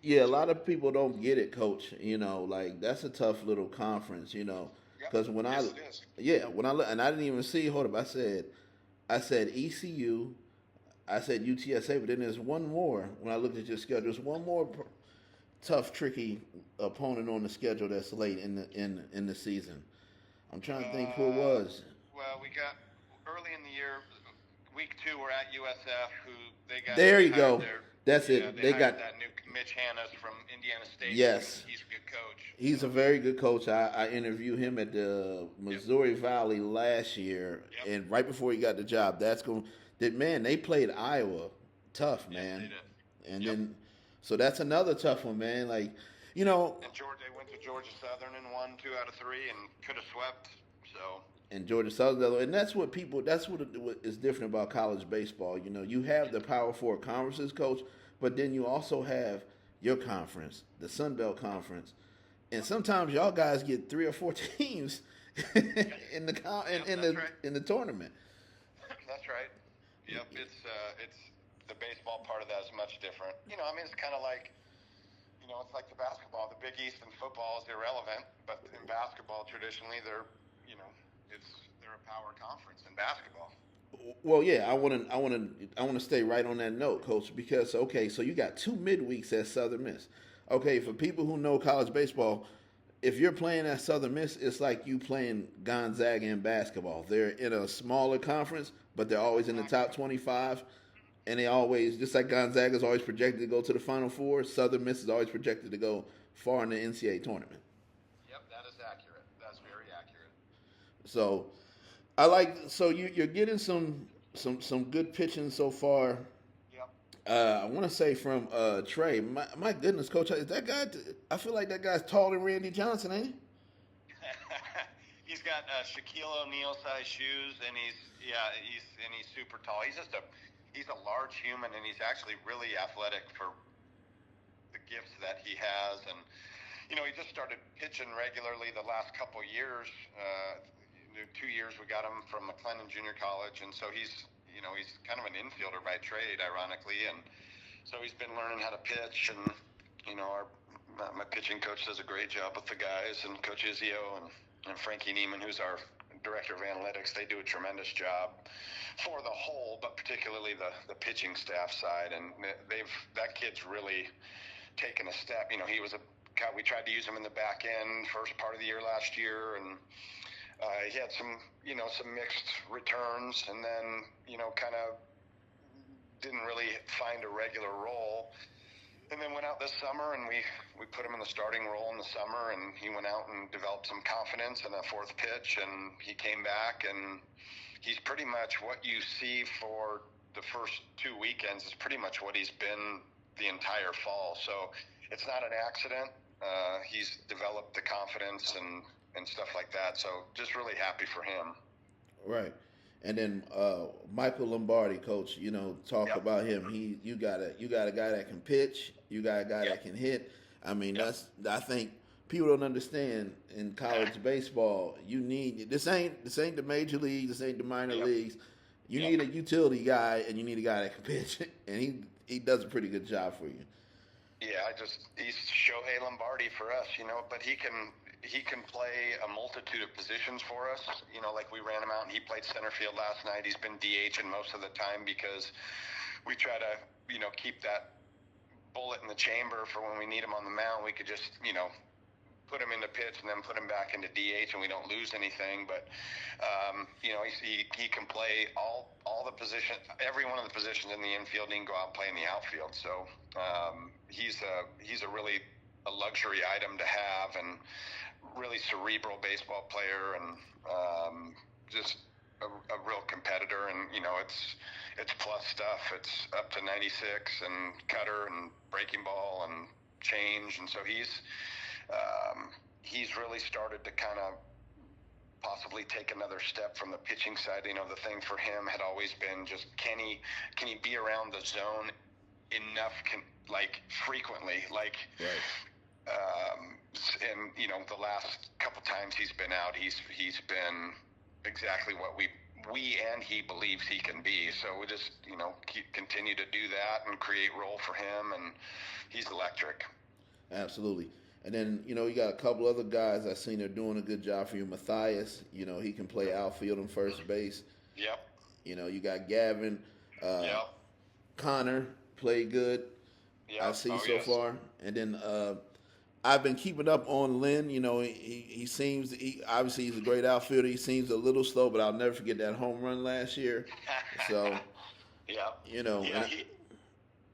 Yeah, a lot of people don't get it, Coach. Like that's a tough little conference. Yep. Because when I, Yes, it is. yeah, when I and I didn't even see. Hold up, I said ECU, I said UTSA, but then there's one more. When I looked at your schedule, there's one more tough, tricky opponent on the schedule that's late in the season. I'm trying to think who it Uh, was. well, we got early in the year, week two, we're at USF, who There they you hired go. their That's yeah, it. they They hired got that new Mitch Hannes from Indiana State. yes. He's a good coach. He's So a very good coach. I interviewed him at the yep, Missouri Valley last year, yep, and right before he got the job, that's going. That man, they played Iowa tough, yes, they man, did. and Yep. then so that's another tough one, man. Like you know, And Georgia, they went to Georgia Southern and won 2 out of 3 and could have swept. So and Georgia Southern, and that's what people. That's what is different about college baseball. You have the Power Four conferences, coach, but then you also have your conference, the Sun Belt Conference, and sometimes y'all guys get three or four teams yep, in the yep, in that's the right. in the tournament. That's right. Yep, it's the baseball part of that is much different. I mean, it's kind of like it's like the basketball. The Big East in football is irrelevant, but in basketball, traditionally, you know, they're a power conference in basketball. Well, yeah, I want to stay right on that note, coach, because okay, so you got two midweeks at Southern Miss. Okay, for people who know college baseball, if you're playing at Southern Miss, it's like you playing Gonzaga in basketball. They're in a smaller conference, but they're always in the top Exactly. 25, and they always, just like Gonzaga's always projected to go to the Final Four, Southern Miss is always projected to go far in the NCAA tournament. Yep, that is accurate. That's very accurate. So I like so you're getting some good pitching so far. Yep. I want to say from Trey. My goodness, coach, is that guy? I feel like that guy's taller than Randy Johnson, ain't he? He's got Shaquille O'Neal size shoes, and he's super tall. He's a large human, and he's actually really athletic for the gifts that he has. And he just started pitching regularly the last couple years. 2 years we got him from McLennan Junior College, and so he's kind of an infielder by trade, ironically, and so he's been learning how to pitch. And our my pitching coach does a great job with the guys, and Coach Izio and Frankie Neiman, who's our director of analytics, they do a tremendous job for the whole, but particularly the pitching staff side. And that kid's really taken a step. He was we tried to use him in the back end first part of the year last year, and he had some mixed returns, and then kind of didn't really find a regular role. And then went out this summer, and we put him in the starting role in the summer, and he went out and developed some confidence in a fourth pitch, and he came back, and he's pretty much what you see for the first 2 weekends is pretty much what he's been the entire fall. So it's not an accident. He's developed the confidence and stuff like that. So just really happy for him. Right. And then Michael Lombardi, coach, talk Yep. about him. You got a guy that can pitch. You got a guy Yep. that can hit. I mean, Yep. I think people don't understand in college baseball. You need this ain't the major leagues. This ain't the minor Yep. leagues. You Yep. need a utility guy, and you need a guy that can pitch, and he does a pretty good job for you. Yeah, he's Shohei Lombardi for us, but he can play a multitude of positions for us. Like we ran him out and he played center field last night. He's been DH most of the time because we try to, keep that bullet in the chamber for when we need him on the mound. We could just, put him into pitch and then put him back into DH and we don't lose anything. But, he can play all the positions, every one of the positions in the infield, and he can go out and play in the outfield. So he's a really a luxury item to have, and really cerebral baseball player, and just a real competitor. And it's plus stuff. It's up to 96 and cutter and breaking ball and change, and so he's really started to kind of possibly take another step from the pitching side. The thing for him had always been just can he be around the zone enough, like frequently, like Right. and the last couple times he's been out, he's been exactly what we and he believes he can be. So we just, continue to do that and create role for him, and he's electric. Absolutely. And then, you got a couple other guys I've seen are doing a good job for you. Matthias, he can play outfield and first base. Yep. You got Gavin. Yep. Connor played good. Yep. I see so yes. far. And then I've been keeping up on Lynn. He seems obviously he's a great outfielder. He seems a little slow, but I'll never forget that home run last year. So, yeah.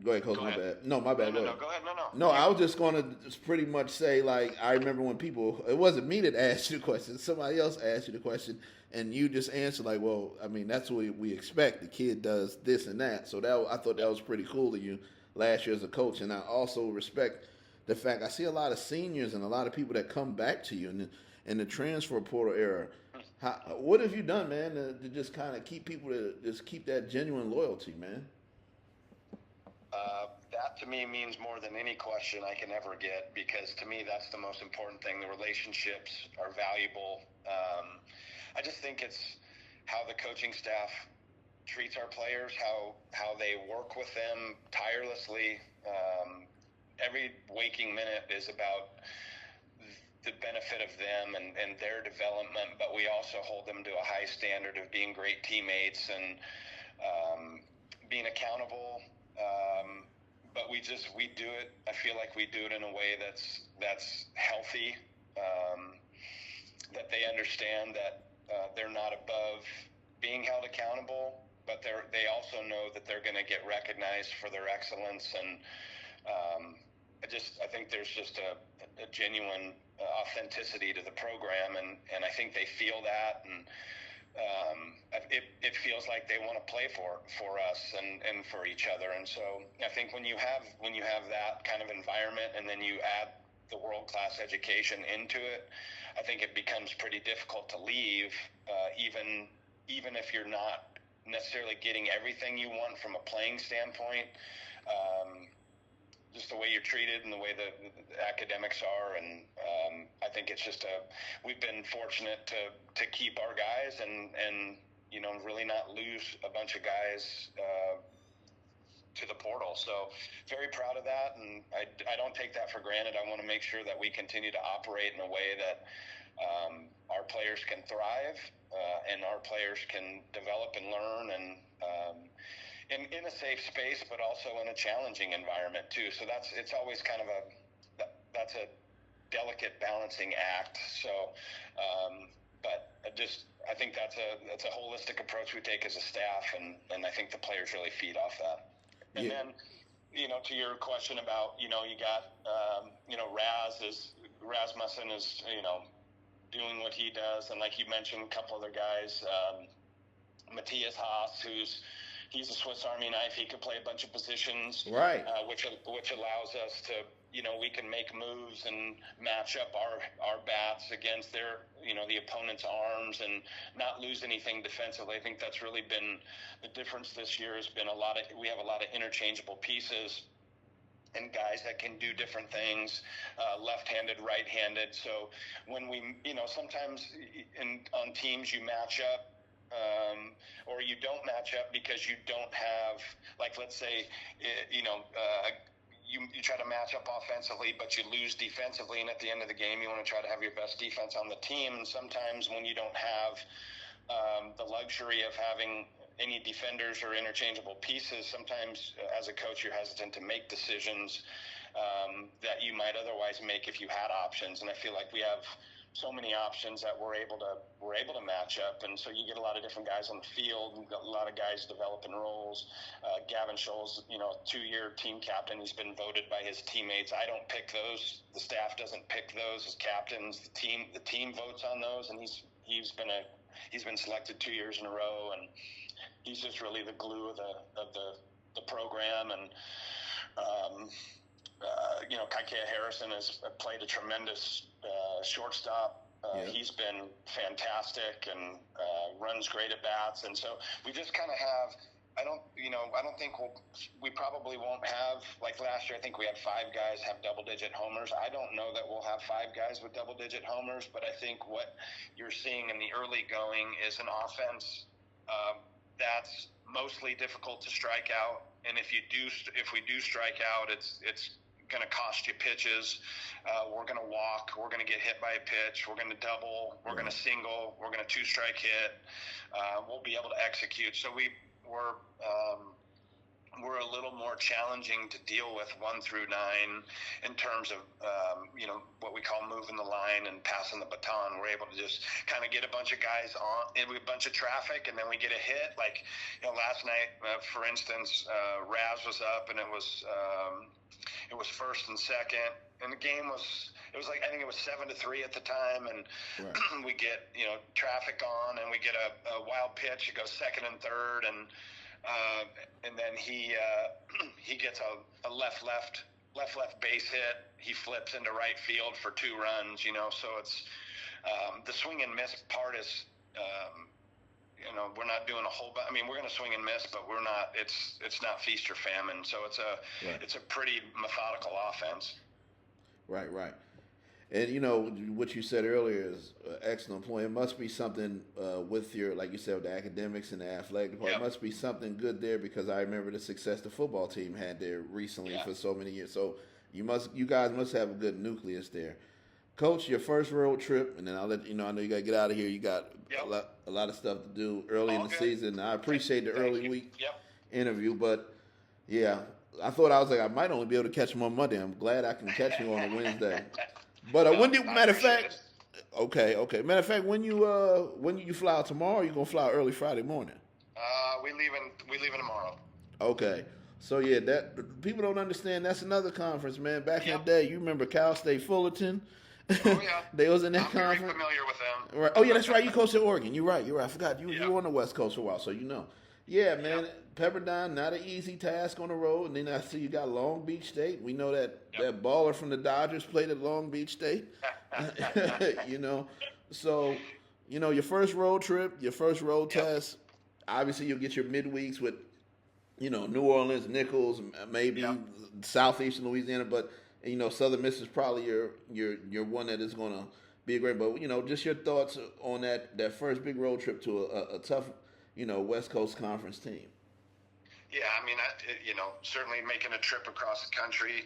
Go ahead, Coach. Go My ahead. bad. No, my bad. No, go ahead. Go ahead. No. No, I was just going to pretty much say, like, I remember when it wasn't me that asked you the question. Somebody else asked you the question, and you just answered like, well, I mean, that's what we expect. The kid does this and that. So I thought that was pretty cool of you last year as a coach. And I also respect the fact I see a lot of seniors and a lot of people that come back to you in the transfer portal era. What have you done, man, to just kind of keep people to just keep that genuine loyalty, man? That to me means more than any question I can ever get, because to me that's the most important thing. The relationships are valuable. I just think it's how the coaching staff treats our players, how they work with them tirelessly. Every waking minute is about the benefit of them and their development, but we also hold them to a high standard of being great teammates and being accountable. But we do it. I feel like we do it in a way that's healthy. That they understand that they're not above being held accountable, but they also know that they're going to get recognized for their excellence. And I think there's just a genuine authenticity to the program, and I think they feel that, and it feels like they want to play for us and for each other. And so I think when you have that kind of environment, and then you add the world-class education into it, I think it becomes pretty difficult to leave, even if you're not necessarily getting everything you want from a playing standpoint. Just the way you're treated and the way the academics are, and I think it's just we've been fortunate to keep our guys and really not lose a bunch of guys to the portal. So very proud of that, and I don't take that for granted. I want to make sure that we continue to operate in a way that our players can thrive and our players can develop and learn, and in a safe space, but also in a challenging environment too. So it's always kind of that's a delicate balancing act. So, but I think that's a holistic approach we take as a staff, and I think the players really feed off that. And then, to your question about, you got, Rasmussen is, doing what he does. And like you mentioned, a couple other guys, Matthias Haas, he's a Swiss Army knife. He could play a bunch of positions, right? Which allows us to, we can make moves and match up our bats against their, the opponent's arms and not lose anything defensively. I think that's really been the difference this year. Has been we have a lot of interchangeable pieces and guys that can do different things, left-handed, right-handed. So when we, sometimes on teams you match up, or you don't match up because you don't have, like, let's say, you try to match up offensively, but you lose defensively, and at the end of the game, you want to try to have your best defense on the team. And sometimes when you don't have the luxury of having any defenders or interchangeable pieces, sometimes as a coach, you're hesitant to make decisions that you might otherwise make if you had options. And I feel like we have so many options that we're able to match up, and so you get a lot of different guys on the field. We've got a lot of guys developing roles. Gavin Scholl's, 2-year team captain. He's been voted by his teammates. I don't pick those. The staff doesn't pick those as captains. The team votes on those, and he's been selected 2 years in a row, and he's just really the glue of the program. And Kaikea Harrison has played a tremendous shortstop. He's been fantastic and runs great at bats. And so we just kind of have, I don't think we probably won't have, like last year, I think we had 5 guys have double-digit homers. I don't know that we'll have 5 guys with double-digit homers, but I think what you're seeing in the early going is an offense That's mostly difficult to strike out, and if we do strike out, it's going to cost you pitches. We're going to walk. We're going to get hit by a pitch. We're going to double. We're going to single. We're going to two-strike hit. We'll be able to execute. So we're a little more challenging to deal with 1 through 9 in terms of what we call moving the line and passing the baton. We're able to just kind of get a bunch of guys on and a bunch of traffic, and then we get a hit. Like last night, for instance, Raz was up, and it was first and second, and the game was. It was like, I think it was 7-3 at the time, and right. We get traffic on, and we get a wild pitch. It goes second and third, and then he gets a left base hit. He flips into right field for 2 runs. So it's the swing and miss part is. We're not doing a whole bunch. I mean, we're going to swing and miss, but we're not. It's not feast or famine. So it's a pretty methodical offense. Right. And what you said earlier is an excellent point. It must be something with your, like you said, with the academics and the athletic department. Yep. It must be something good there, because I remember the success the football team had there recently for so many years. So you guys must have a good nucleus there. Coach, your first road trip, and then I'll let you know. I know you got to get out of here. You got a lot of stuff to do early in the season. I appreciate the early week interview, but yeah, I might only be able to catch him on Monday. I'm glad I can catch you on a Wednesday. But when matter of fact, okay. Matter of fact, when you fly out tomorrow, you're gonna fly out early Friday morning. We leaving tomorrow. Okay. So yeah, that people don't understand. That's another conference, man. Back in the day, you remember Cal State Fullerton? Oh yeah, they was in that I'm conference. Very familiar with them. Right. Oh yeah, that's right. You coached at Oregon. You're right. I forgot you were on the West Coast for a while, so you know. Yeah, man. Pepperdine, not an easy task on the road. And then I see you got Long Beach State. We know that baller from the Dodgers played at Long Beach State. So your first road trip, your first road test. Obviously, you'll get your midweeks with New Orleans, Nichols, maybe southeastern Louisiana, but Southern Miss is probably your one that is going to be a great. But just your thoughts on that first big road trip to a tough West Coast Conference team. Yeah, I mean, certainly making a trip across the country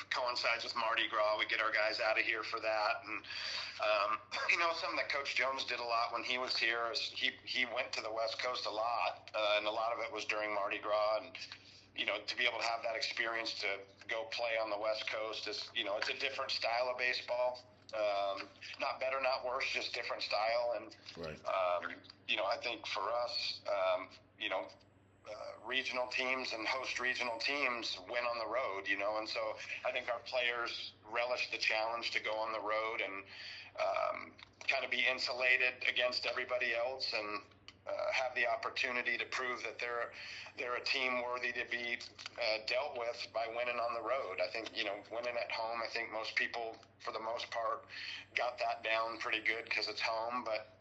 coincides with Mardi Gras. We get our guys out of here for that, and something that Coach Jones did a lot when he was here is he went to the West Coast a lot, and a lot of it was during Mardi Gras, and to be able to have that experience to go play on the West Coast is it's a different style of baseball. Not better, not worse, just different style, and right. I think for us, regional teams and host regional teams win on the road, and so I think our players relish the challenge to go on the road and kind of be insulated against everybody else and have the opportunity to prove that they're a team worthy to be dealt with by winning on the road. I think winning at home, I think most people for the most part got that down pretty good because it's home, but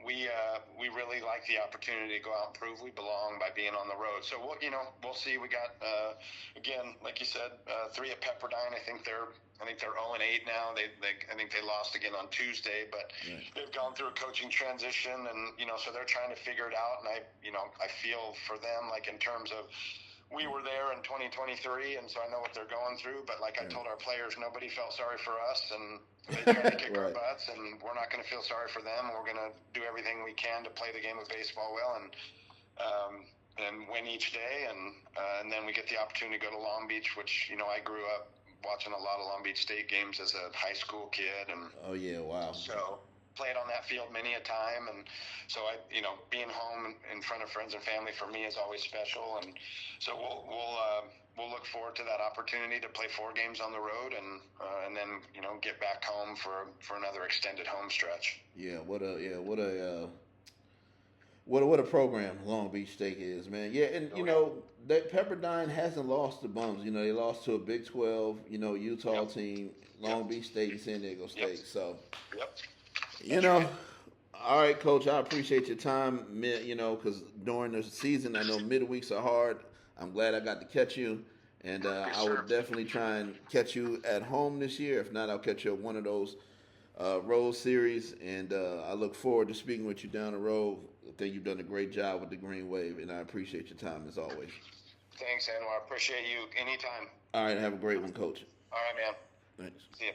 we really like the opportunity to go out and prove we belong by being on the road. So we'll see. We got again, like you said, 3 at Pepperdine. I think they're 0-8 now. I think they lost again on Tuesday, but they've gone through a coaching transition, and so they're trying to figure it out. And I feel for them, like in terms of we were there in 2023, and so I know what they're going through. But like I told our players, nobody felt sorry for us, and they tried to kick our butts, and we're not going to feel sorry for them. We're going to do everything we can to play the game of baseball well and win each day. And then we get the opportunity to go to Long Beach, which I grew up watching a lot of Long Beach State games as a high school kid, and so played on that field many a time, and so being home in front of friends and family for me is always special, and so we'll look forward to that opportunity to play 4 games on the road and then get back home for another extended home stretch. What a program Long Beach State is, man. Yeah, and that Pepperdine hasn't lost to bums. They lost to a Big 12, Utah team, Long Beach State, and San Diego State. So, all right, Coach. I appreciate your time. Because during the season, I know midweeks are hard. I'm glad I got to catch you, and I will definitely try and catch you at home this year. If not, I'll catch you at one of those Road Series, and I look forward to speaking with you down the road. I think you've done a great job with the Green Wave, and I appreciate your time as always. Thanks, Anwar. I appreciate you anytime. All right, have a great one, Coach. All right, man. Thanks. See ya.